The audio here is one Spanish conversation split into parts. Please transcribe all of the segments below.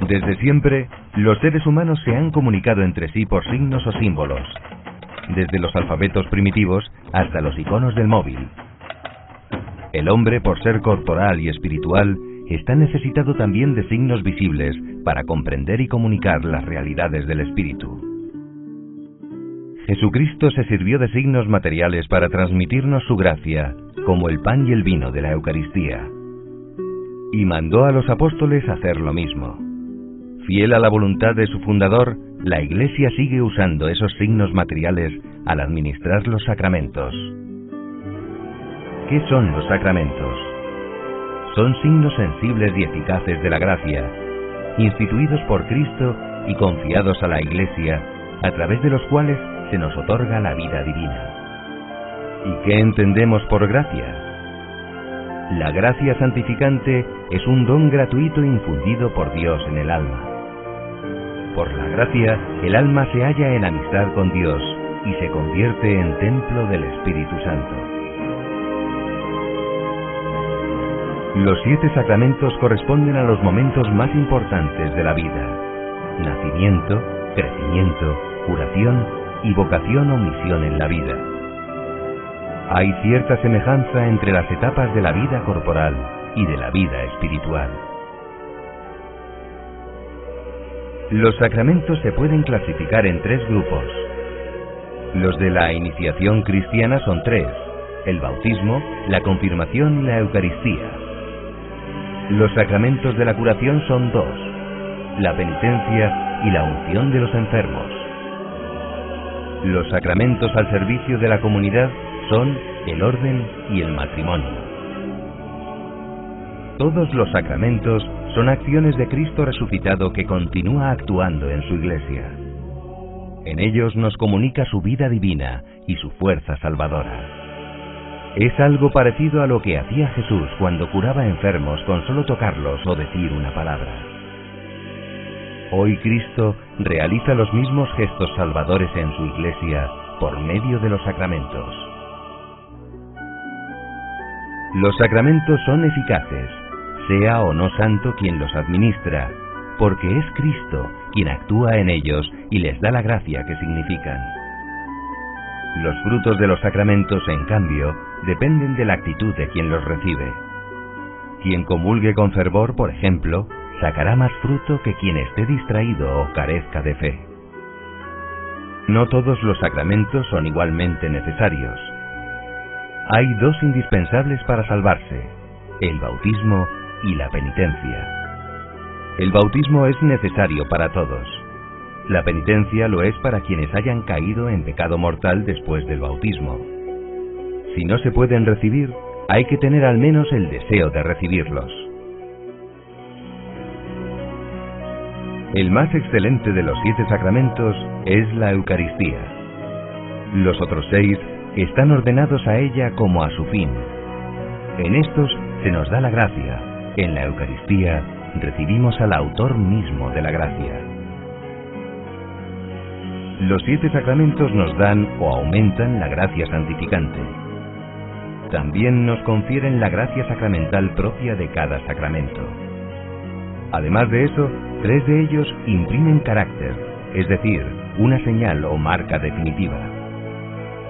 Desde siempre, los seres humanos se han comunicado entre sí por signos o símbolos, desde los alfabetos primitivos hasta los iconos del móvil. El hombre, por ser corporal y espiritual, está necesitado también de signos visibles para comprender y comunicar las realidades del espíritu. Jesucristo se sirvió de signos materiales para transmitirnos su gracia, como el pan y el vino de la Eucaristía. Y mandó a los apóstoles hacer lo mismo. Fiel a la voluntad de su fundador, la Iglesia sigue usando esos signos materiales al administrar los sacramentos. ¿Qué son los sacramentos? Son signos sensibles y eficaces de la gracia, instituidos por Cristo y confiados a la Iglesia, a través de los cuales se nos otorga la vida divina. ¿Y qué entendemos por gracia? La gracia santificante es un don gratuito infundido por Dios en el alma. Por la gracia, el alma se halla en amistad con Dios y se convierte en templo del Espíritu Santo. Los 7 sacramentos corresponden a los momentos más importantes de la vida: nacimiento, crecimiento, curación y vocación o misión en la vida. Hay cierta semejanza entre las etapas de la vida corporal y de la vida espiritual. Los sacramentos se pueden clasificar en 3 grupos. Los de la iniciación cristiana son 3: el bautismo, la confirmación y la Eucaristía. Los sacramentos de la curación son 2: la penitencia y la unción de los enfermos. Los sacramentos al servicio de la comunidad son el orden y el matrimonio. Todos los sacramentos son acciones de Cristo resucitado que continúa actuando en su Iglesia. En ellos nos comunica su vida divina y su fuerza salvadora. Es algo parecido a lo que hacía Jesús cuando curaba enfermos con solo tocarlos o decir una palabra. Hoy Cristo realiza los mismos gestos salvadores en su Iglesia por medio de los sacramentos. Los sacramentos son eficaces, sea o no santo quien los administra, porque es Cristo quien actúa en ellos y les da la gracia que significan. Los frutos de los sacramentos, en cambio, dependen de la actitud de quien los recibe. Quien comulgue con fervor, por ejemplo, sacará más fruto que quien esté distraído o carezca de fe. No todos los sacramentos son igualmente necesarios. Hay 2 indispensables para salvarse: el bautismo y la penitencia. El bautismo es necesario para todos. La penitencia lo es para quienes hayan caído en pecado mortal después del bautismo. Si no se pueden recibir, hay que tener al menos el deseo de recibirlos. El más excelente de los 7 sacramentos es la Eucaristía. Los otros 6 están ordenados a ella como a su fin. En estos se nos da la gracia. En la Eucaristía recibimos al autor mismo de la gracia. Los 7 sacramentos nos dan o aumentan la gracia santificante. También nos confieren la gracia sacramental propia de cada sacramento. Además de eso, 3 de ellos imprimen carácter, es decir, una señal o marca definitiva.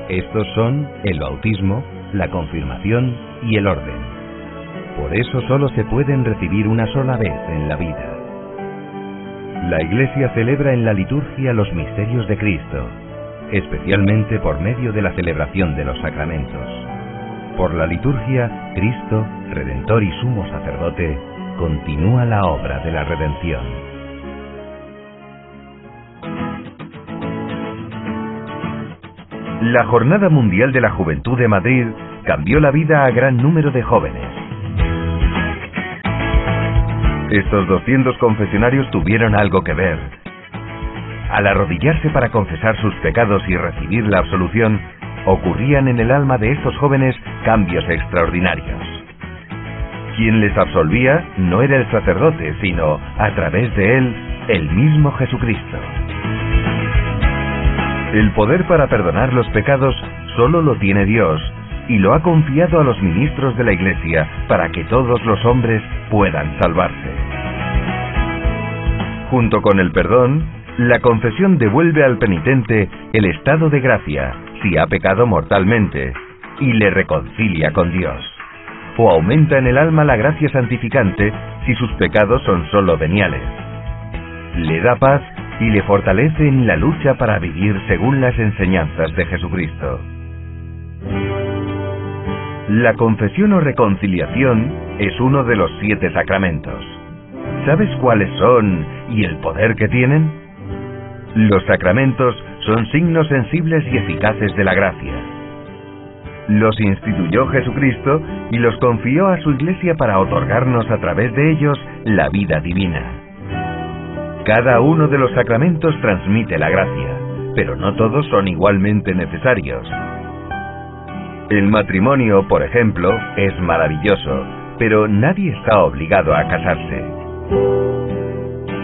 Estos son el bautismo, la confirmación y el orden. Por eso solo se pueden recibir una sola vez en la vida. La Iglesia celebra en la liturgia los misterios de Cristo, especialmente por medio de la celebración de los sacramentos. Por la liturgia, Cristo, Redentor y Sumo Sacerdote, continúa la obra de la redención. La Jornada Mundial de la Juventud de Madrid cambió la vida a gran número de jóvenes. Estos 200 confesionarios tuvieron algo que ver. Al arrodillarse para confesar sus pecados y recibir la absolución, ocurrían en el alma de estos jóvenes cambios extraordinarios. Quien les absolvía no era el sacerdote, sino, a través de él, el mismo Jesucristo. El poder para perdonar los pecados solo lo tiene Dios, y lo ha confiado a los ministros de la Iglesia para que todos los hombres puedan salvarse. Junto con el perdón, la confesión devuelve al penitente el estado de gracia si ha pecado mortalmente y le reconcilia con Dios. O aumenta en el alma la gracia santificante si sus pecados son solo veniales. Le da paz y le fortalece en la lucha para vivir según las enseñanzas de Jesucristo. La confesión o reconciliación es uno de los 7 sacramentos. ¿Sabes cuáles son y el poder que tienen? Los sacramentos son signos sensibles y eficaces de la gracia. Los instituyó Jesucristo y los confió a su Iglesia para otorgarnos a través de ellos la vida divina. Cada uno de los sacramentos transmite la gracia, pero no todos son igualmente necesarios. El matrimonio, por ejemplo, es maravilloso, pero nadie está obligado a casarse.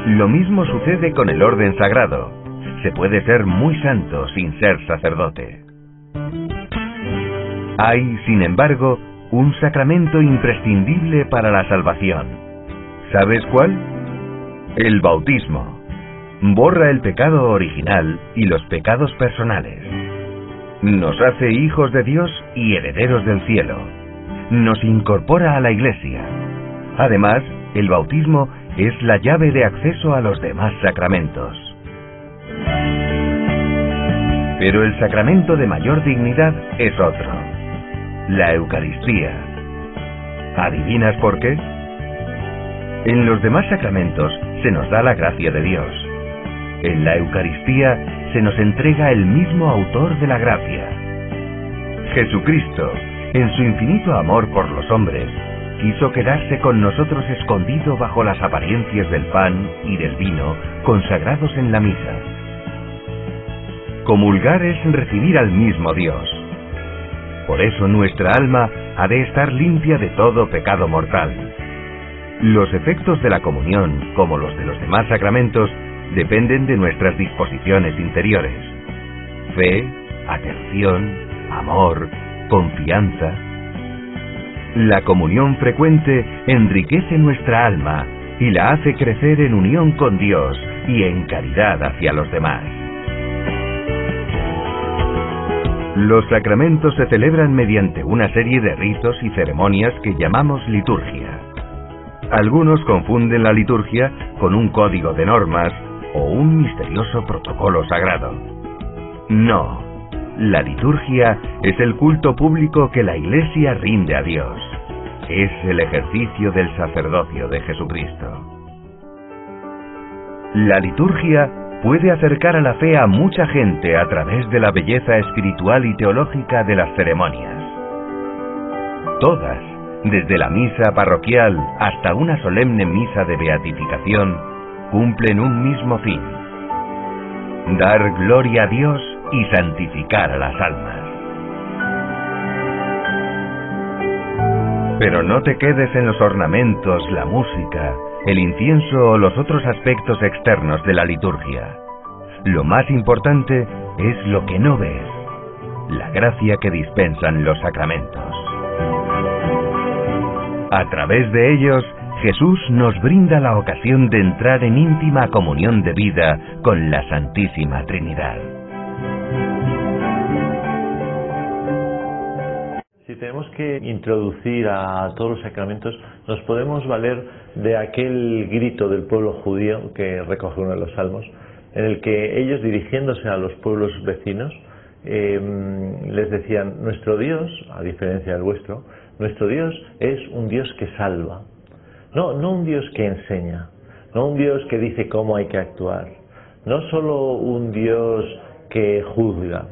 Lo mismo sucede con el orden sagrado. Se puede ser muy santo sin ser sacerdote. Hay, sin embargo, un sacramento imprescindible para la salvación. ¿Sabes cuál? El bautismo. Borra el pecado original y los pecados personales. Nos hace hijos de Dios y herederos del cielo. Nos incorpora a la Iglesia. Además, el bautismo es la llave de acceso a los demás sacramentos. Pero el sacramento de mayor dignidad es otro: la Eucaristía. ¿Adivinas por qué? En los demás sacramentos se nos da la gracia de Dios. En la Eucaristía se nos entrega el mismo autor de la gracia. Jesucristo, en su infinito amor por los hombres, quiso quedarse con nosotros escondido bajo las apariencias del pan y del vino consagrados en la misa. Comulgar es recibir al mismo Dios. Por eso nuestra alma ha de estar limpia de todo pecado mortal. Los efectos de la comunión, como los de los demás sacramentos, dependen de nuestras disposiciones interiores: fe, atención, amor, confianza. La comunión frecuente enriquece nuestra alma y la hace crecer en unión con Dios y en caridad hacia los demás. Los sacramentos se celebran mediante una serie de ritos y ceremonias que llamamos liturgia. Algunos confunden la liturgia con un código de normas o un misterioso protocolo sagrado. No, la liturgia es el culto público que la Iglesia rinde a Dios. Es el ejercicio del sacerdocio de Jesucristo. La liturgia puede acercar a la fe a mucha gente a través de la belleza espiritual y teológica de las ceremonias. Todas, desde la misa parroquial hasta una solemne misa de beatificación, cumplen un mismo fin: dar gloria a Dios y santificar a las almas. Pero no te quedes en los ornamentos, la música, el incienso o los otros aspectos externos de la liturgia. Lo más importante es lo que no ves: la gracia que dispensan los sacramentos. A través de ellos, Jesús nos brinda la ocasión de entrar en íntima comunión de vida con la Santísima Trinidad. Si tenemos que introducir a todos los sacramentos, nos podemos valer de aquel grito del pueblo judío que recoge uno de los salmos, en el que ellos, dirigiéndose a los pueblos vecinos, les decían: nuestro Dios, a diferencia del vuestro, nuestro Dios es un Dios que salva. No un Dios que enseña, no un Dios que dice cómo hay que actuar, no solo un Dios que juzga,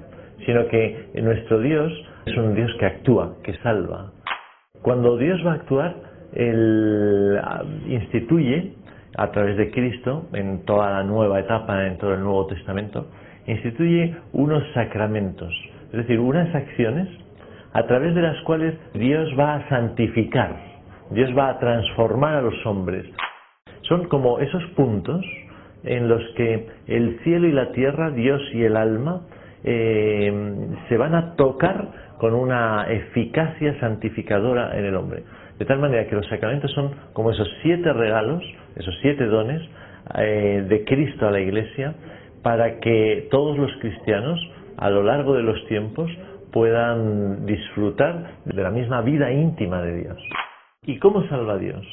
sino que nuestro Dios es un Dios que actúa, que salva. Cuando Dios va a actuar, Él instituye, a través de Cristo, en toda la nueva etapa, en todo el Nuevo Testamento, instituye unos sacramentos, es decir, unas acciones a través de las cuales Dios va a santificar, Dios va a transformar a los hombres. Son como esos puntos en los que el cielo y la tierra, Dios y el alma, se van a tocar con una eficacia santificadora en el hombre. De tal manera que los sacramentos son como esos 7 regalos, esos 7 dones, de Cristo a la Iglesia para que todos los cristianos a lo largo de los tiempos puedan disfrutar de la misma vida íntima de Dios. ¿Y cómo salva Dios?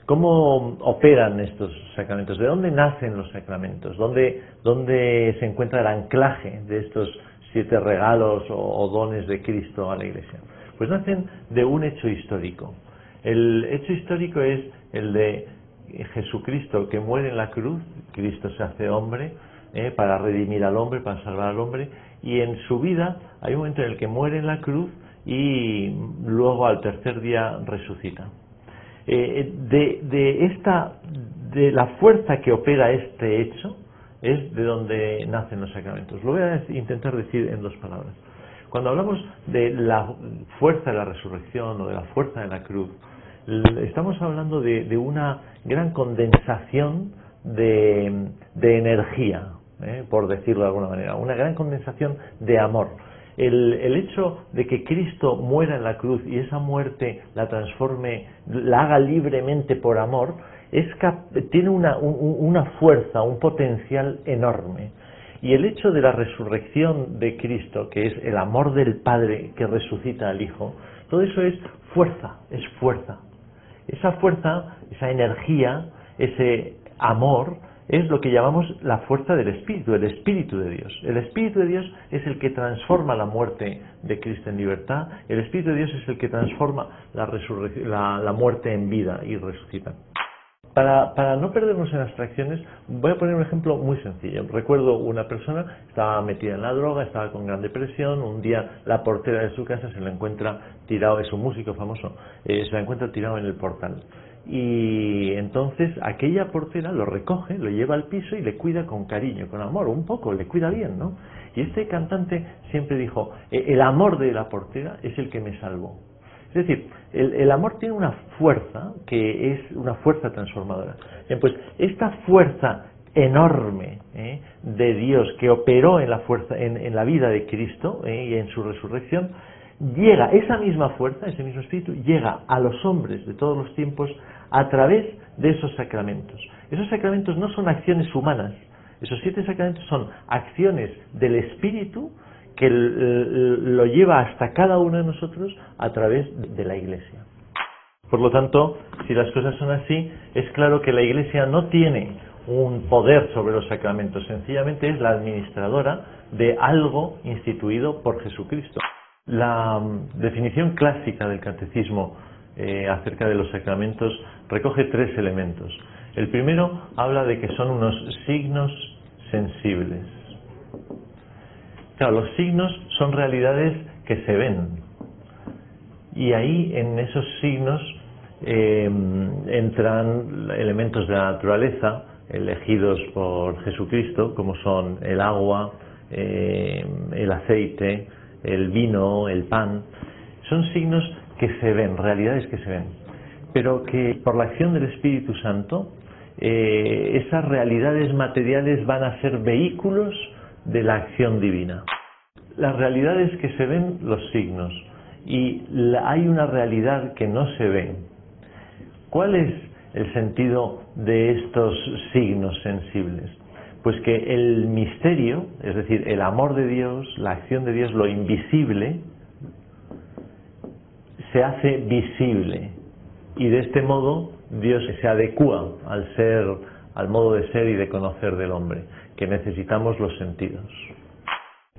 ¿Cómo operan estos sacramentos? ¿De dónde nacen los sacramentos? ¿Dónde se encuentra el anclaje de estos 7 regalos o dones de Cristo a la Iglesia? Pues nacen de un hecho histórico. El hecho histórico es el de Jesucristo que muere en la cruz. Cristo se hace hombre para redimir al hombre, para salvar al hombre, y en su vida hay un momento en el que muere en la cruz y luego al tercer día resucita. De la fuerza que opera este hecho es de donde nacen los sacramentos. Lo voy a intentar decir en 2 palabras. Cuando hablamos de la fuerza de la resurrección o de la fuerza de la cruz, estamos hablando de una gran condensación de energía, por decirlo de alguna manera, una gran condensación de amor. El hecho de que Cristo muera en la cruz y esa muerte la transforme, la haga libremente por amor, tiene una fuerza, un potencial enorme. Y el hecho de la resurrección de Cristo, que es el amor del Padre que resucita al Hijo, todo eso es fuerza, es fuerza. Esa fuerza, esa energía, ese amor, es lo que llamamos la fuerza del Espíritu, el Espíritu de Dios. El Espíritu de Dios es el que transforma la muerte de Cristo en libertad, el Espíritu de Dios es el que transforma la muerte en vida y resucita. Para no perdernos en abstracciones, voy a poner un ejemplo muy sencillo. Recuerdo una persona, estaba metida en la droga, estaba con gran depresión, un día la portera de su casa se lo encuentra tirado, es un músico famoso, se lo encuentra tirado en el portal. Y entonces aquella portera lo recoge, lo lleva al piso y le cuida con cariño, con amor, un poco, le cuida bien, ¿no? Y este cantante siempre dijo, el amor de la portera es el que me salvó. Es decir, el amor tiene una fuerza que es una fuerza transformadora. Bien, pues esta fuerza enorme de Dios que operó en la vida de Cristo y en su resurrección, llega, esa misma fuerza, ese mismo espíritu, llega a los hombres de todos los tiempos a través de esos sacramentos. Esos sacramentos no son acciones humanas, esos 7 sacramentos son acciones del Espíritu que lo lleva hasta cada uno de nosotros a través de la Iglesia. Por lo tanto, si las cosas son así, es claro que la Iglesia no tiene un poder sobre los sacramentos, sencillamente es la administradora de algo instituido por Jesucristo. La definición clásica del catecismo acerca de los sacramentos recoge 3 elementos. El primero habla de que son unos signos sensibles. Claro, los signos son realidades que se ven. Y ahí, en esos signos, entran elementos de la naturaleza, elegidos por Jesucristo, como son el agua, el aceite, el vino, el pan. Son signos que se ven, realidades que se ven. Pero que por la acción del Espíritu Santo, esas realidades materiales van a ser vehículos de la acción divina. Las realidades que se ven, los signos, y hay una realidad que no se ve. ¿Cuál es el sentido de estos signos sensibles? Pues que el misterio, es decir, el amor de Dios, la acción de Dios, lo invisible, se hace visible, y de este modo Dios se adecúa al modo de ser y de conocer del hombre, que necesitamos los sentidos.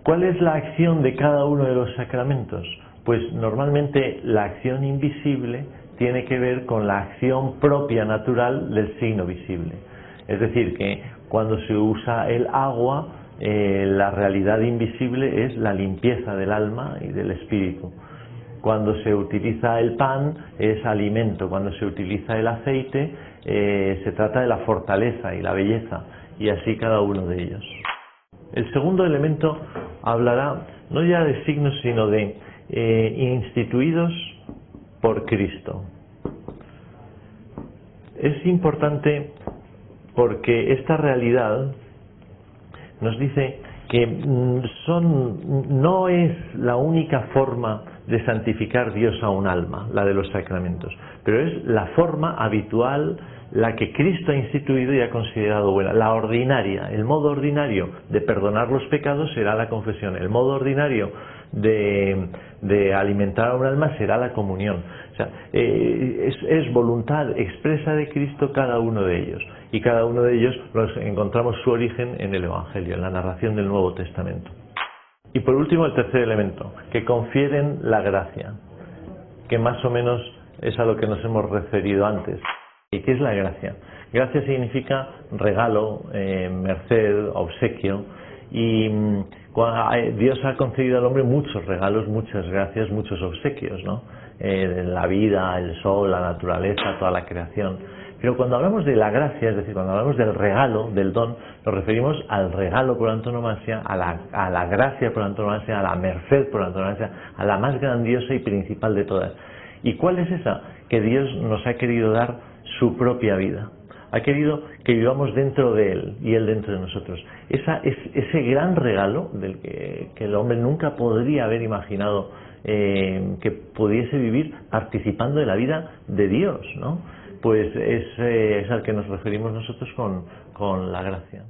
¿Cuál es la acción de cada uno de los sacramentos? Pues normalmente la acción invisible tiene que ver con la acción propia natural del signo visible. Es decir, que cuando se usa el agua, la realidad invisible es la limpieza del alma y del espíritu. Cuando se utiliza el pan es alimento, cuando se utiliza el aceite se trata de la fortaleza y la belleza, y así cada uno de ellos. El segundo elemento hablará no ya de signos, sino de instituidos por Cristo. Es importante porque esta realidad nos dice que no es la única forma de santificar Dios a un alma, la de los sacramentos, pero es la forma habitual, la que Cristo ha instituido y ha considerado buena, la ordinaria. El modo ordinario de perdonar los pecados será la confesión, el modo ordinario de alimentar a un alma será la comunión. O sea, es voluntad expresa de Cristo cada uno de ellos, y cada uno de ellos los encontramos su origen en el Evangelio, en la narración del Nuevo Testamento. Y por último, el tercer elemento, que confieren la gracia, que más o menos es a lo que nos hemos referido antes. ¿Y qué es la gracia? Gracia significa regalo, merced, obsequio, y Dios ha concedido al hombre muchos regalos, muchas gracias, muchos obsequios, ¿no? La vida, el sol, la naturaleza, toda la creación. Pero cuando hablamos de la gracia, es decir, cuando hablamos del regalo, del don, nos referimos al regalo por antonomasia, a la gracia por antonomasia, a la merced por antonomasia, a la más grandiosa y principal de todas. ¿Y cuál es esa? Que Dios nos ha querido dar su propia vida. Ha querido que vivamos dentro de Él y Él dentro de nosotros. Ese gran regalo del que el hombre nunca podría haber imaginado que pudiese vivir participando de la vida de Dios, ¿no? Pues es al que nos referimos nosotros con la gracia.